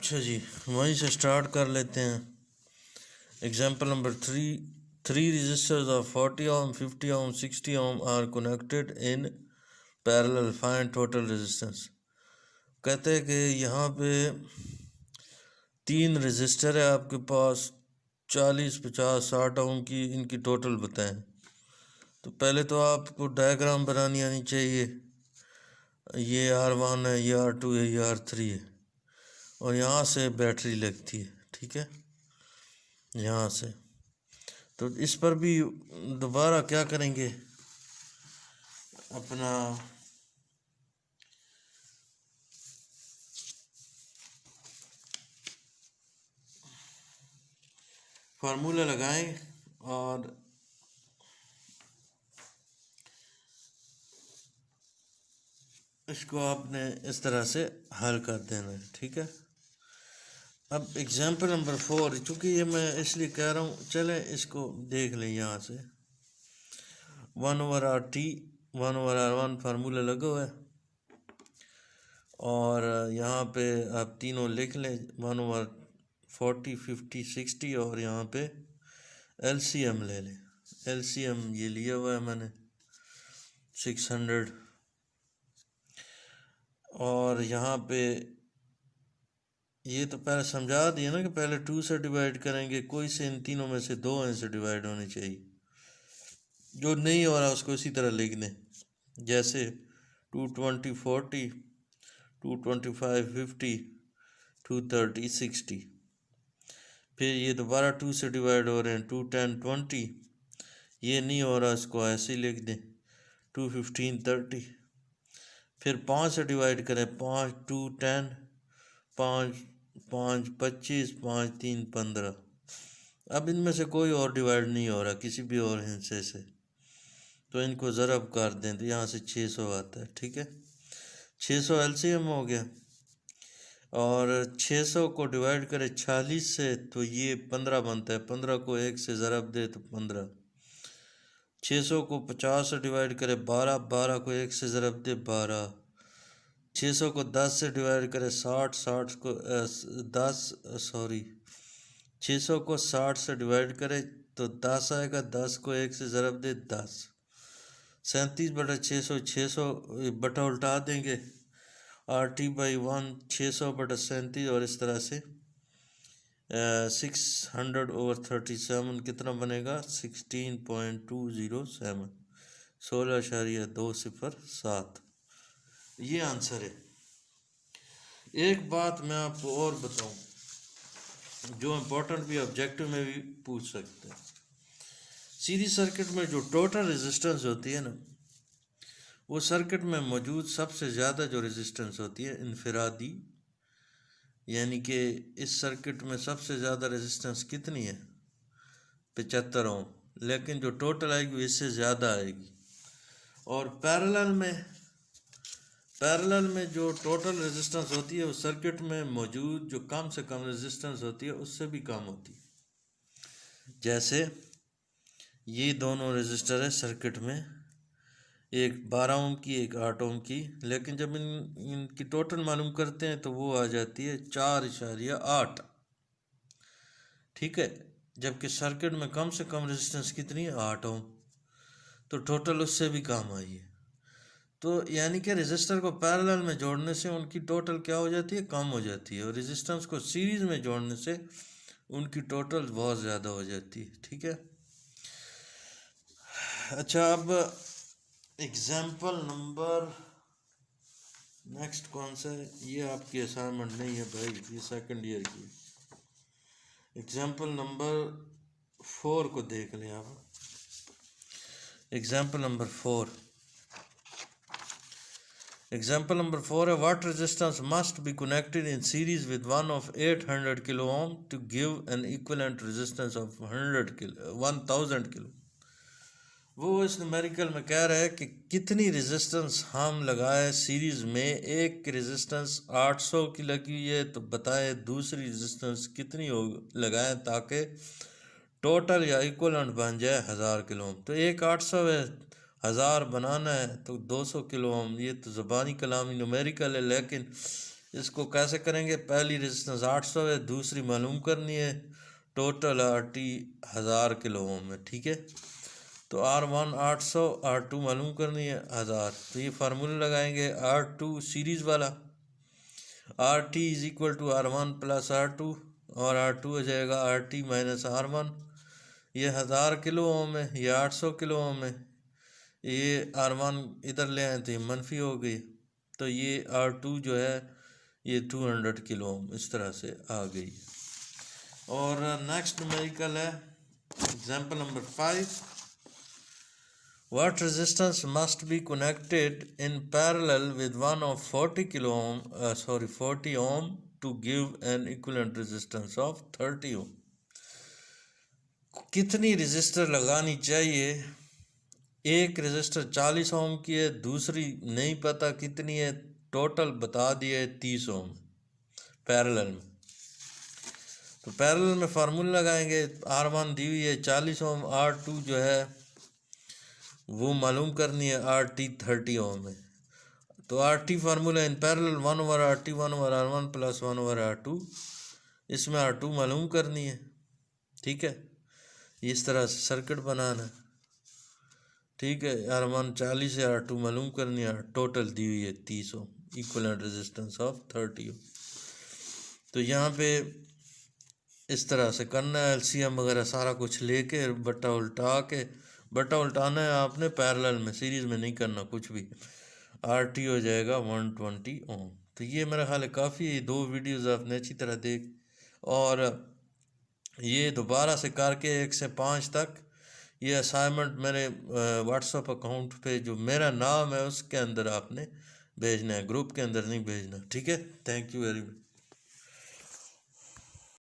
अच्छा जी, वहीं से स्टार्ट कर लेते हैं। Example number 3, 3 resistors of 40 ohm, 50 ohm, 60 ohm are connected in parallel. Find total resistance। कहते हैं कि यहाँ पे 3 रजिस्टर है आपके पास, 40, 50, 60 ओम की, इनकी टोटल बताएं। तो पहले तो आपको डायग्राम बनानी आनी चाहिए। ये R1 है, ये R2 है, ये R3 है, और यहाँ से बैटरी लगती है। ठीक है, यहाँ से। तो इस पर भी दोबारा क्या करेंगे, अपना फार्मूला लगाएं और इसको आपने इस तरह से हल कर देना है। ठीक है, अब एग्जाम्पल नंबर 4, चूँकि ये मैं इसलिए कह रहा हूँ, चले इसको देख लें। यहाँ से 1/RT 1/R1 फार्मूला लगा हुआ है, और यहाँ पे आप तीनों लिख लें, 1/40, 50, 60, और यहाँ पे LCM ले लें। LCM ये लिया हुआ है मैंने 600, और यहाँ पे ये तो पहले समझा दिया ना कि पहले 2 से डिवाइड करेंगे, कोई से इन तीनों में से 2 से डिवाइड होनी चाहिए। जो नहीं हो रहा उसको इसी तरह लिख दें, जैसे 220 40, 225 50, 230 60। फिर ये दोबारा 2 से डिवाइड हो रहे हैं, 210 20, ये नहीं हो रहा, इसको ऐसे ही लिख दें, 215 30। फिर 5 से डिवाइड करें, 5 2 10, 5 5 25, 5 3 15। अब इनमें से कोई और डिवाइड नहीं हो रहा किसी भी और हिस्से से, तो इनको ज़रब कर दें, तो यहाँ से 600 आता है। ठीक है, 600 LCM हो गया, और 600 को डिवाइड करें 46 से, तो ये 15 बनता है। 15 को 1 से ज़रब दे तो 15। 600 को 50 से डिवाइड करें 12, 12 को 1 से ज़रब दे 12। 600 को 10 से डिवाइड करें 60, 60 को 600 को 60 से डिवाइड करें तो 10 आएगा, 10 को 1 से ज़रब दे 10। 37/600, 600 बटा उल्टा देंगे, RT/1 600/37, और इस तरह से 600/37 कितना बनेगा, 16.207, 16.207। ये आंसर है। एक बात मैं आपको और बताऊं, जो इम्पोर्टेंट भी ऑब्जेक्टिव में भी पूछ सकते हैं। सीरीज सर्किट में जो टोटल रेजिस्टेंस होती है ना, वो सर्किट में मौजूद सबसे ज़्यादा जो रेजिस्टेंस होती है इनफरादी, यानी कि इस सर्किट में सबसे ज़्यादा रेजिस्टेंस कितनी है, 75 ओम, लेकिन जो टोटल आएगी वो इससे ज़्यादा आएगी। और पैरेलल में जो टोटल रेजिस्टेंस होती है, उस सर्किट में मौजूद जो कम से कम रेजिस्टेंस होती है उससे भी कम होती है। जैसे ये दोनों रेजिस्टर है सर्किट में, एक 12 ओम की, एक 8 ओम की, लेकिन जब इनकी टोटल मालूम करते हैं तो वो आ जाती है 4.8। ठीक है, जबकि सर्किट में कम से कम रेजिस्टेंस कितनी है, 8 ओम, तो टोटल उससे भी कम आई है। तो यानी कि रेजिस्टर को पैरेलल में जोड़ने से उनकी टोटल क्या हो जाती है, कम हो जाती है, और रेजिस्टेंस को सीरीज़ में जोड़ने से उनकी टोटल बहुत ज़्यादा हो जाती है। ठीक है, अच्छा, अब एग्जाम्पल नंबर नेक्स्ट कौन सा है, ये आपकी असाइनमेंट नहीं है भाई, ये सेकंड ईयर की। एग्जाम्पल नंबर 4 को देख लें आप। एग्जाम्पल नंबर 4 है, what resistance must be connected in series with one of 800 kilo ohm to give an equivalent resistance of 1000 kilo। वो इस न्यूमेरिकल में कह रहा है कि कितनी रेजिस्टेंस हम लगाए सीरीज़ में। एक रेजिस्टेंस 800 की लगी हुई है, तो बताएं दूसरी रेजिस्टेंस कितनी हो लगाएं ताकि टोटल या इक्वलेंट बन जाए 1000 किलो ओम। तो एक 800 है, 1000 बनाना है तो 200 किलो ओम। ये तो ज़बानी कलामी न्यूमेरिकल है, लेकिन इसको कैसे करेंगे, पहली रेजिस्टेंस 800 है, दूसरी मालूम करनी है, टोटल RT 1000 किलो ओम है, ठीक है। तो R1 800, R2 मालूम करनी है 1000, तो ये फार्मूला लगाएंगे R2 सीरीज़ वाला, RT is equal to R1 plus R2, और R2 हो जाएगा RT माइनस R1। ये 1000 किलो ओम है, ये 800 किलो ओम है, ये R1 इधर ले आए थे मनफी हो गई, तो ये R2 जो है ये 200 किलो ओम इस तरह से आ गई। और नेक्स्ट न्यूमेरिकल है example number 5। What resistance must be connected in parallel with one of 40 ohm to give an equivalent resistance of 30 ohm? कितनी रेजिस्टर लगानी चाहिए, एक रेजिस्टर 40 ओम की है, दूसरी नहीं पता कितनी है, टोटल बता दिया है 30 ओम पैरेलल में। तो पैरेलल में फार्मूला लगाएंगे, R1 दी हुई है 40 ओम, R2 जो है वो मालूम करनी है, RT 30 ओम है। तो RT formula in parallel 1/RT 1/R1 plus 1/R2, इसमें R2 मालूम करनी है, ठीक है। इस तरह से सर्किट बनाना है, ठीक है। R1 40 है, R2 मालूम करनी है, टोटल दी हुई है 30 ओम, इक्विवेलेंट रेजिस्टेंस ऑफ 30 ओम। तो यहाँ पे इस तरह से करना है, LCM वगैरह सारा कुछ लेके बट्टा उल्टा के, बट्टा उल्टाना है आपने पैरेलल में, सीरीज़ में नहीं करना कुछ भी। RT हो जाएगा 120 ओम। तो ये मेरा ख्याल है काफ़ी, 2 वीडियोज़ आपने अच्छी तरह देख, और ये दोबारा से करके 1 से 5 तक ये असाइनमेंट मेरे व्हाट्सएप अकाउंट पे जो मेरा नाम है उसके अंदर आपने भेजना है, ग्रुप के अंदर नहीं भेजना, ठीक है। Thank you very much.